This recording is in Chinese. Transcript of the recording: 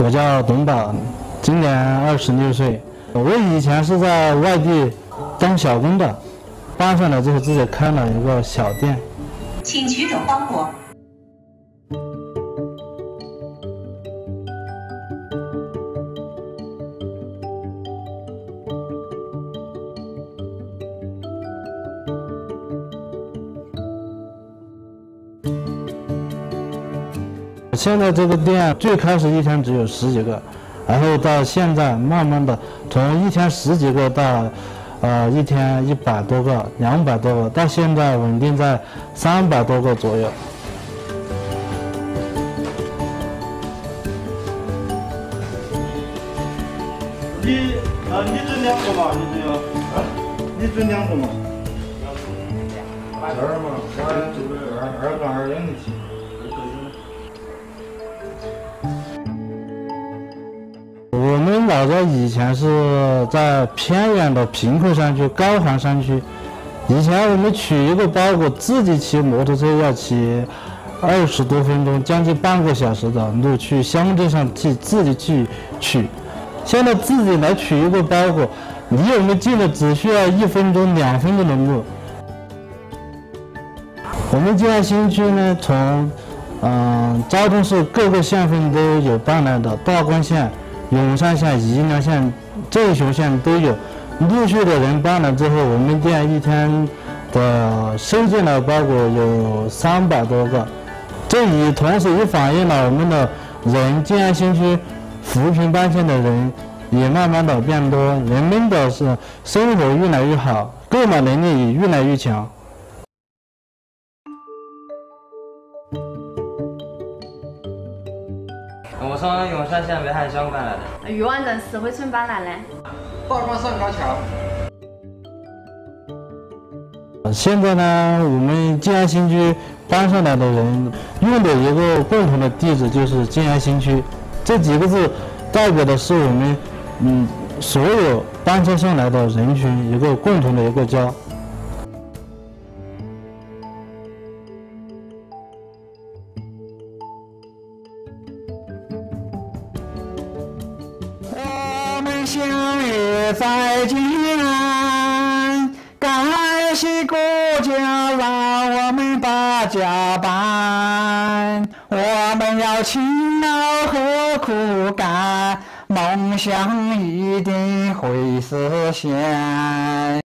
我叫董宝，今年26岁。我以前是在外地当小工的，搬上来之后自己开了一个小店。请取走包裹。现在这个店最开始一天只有10几个，然后到现在慢慢的从一天10几个到一天100多个、200多个，到现在稳定在300多个左右。你准2个嘛？你准2个嘛？这儿嘛，俺这个2杠2两7。我们老家以前是在偏远的贫困山区、高寒山区，以前我们取一个包裹，自己骑摩托车要骑20多分钟，将近半个小时的路去乡镇上自己去取。现在自己来取一个包裹，离我们近的只需要1分钟、2分钟的路。我们静安新区呢，从昭通市各个县份都有搬来的，道光县、永山县、宜良县、镇雄县都有。陆续的人搬来之后，我们店一天的收进来包裹有300多个。这同时也反映了我们的静安新区扶贫搬迁的人也慢慢的变多，人们的生活越来越好，购买能力也越来越强。我从永山县北海乡搬来的。禹王镇石灰村搬来的。道光上高桥。现在呢，我们静安新区搬上来的人用的一个共同的地址就是静安新区，这几个字代表的是我们所有搬迁上来的人群一个共同的一个家。我们相遇在静安，感谢国家让我们把家搬。我们要勤劳和苦干，梦想一定会实现。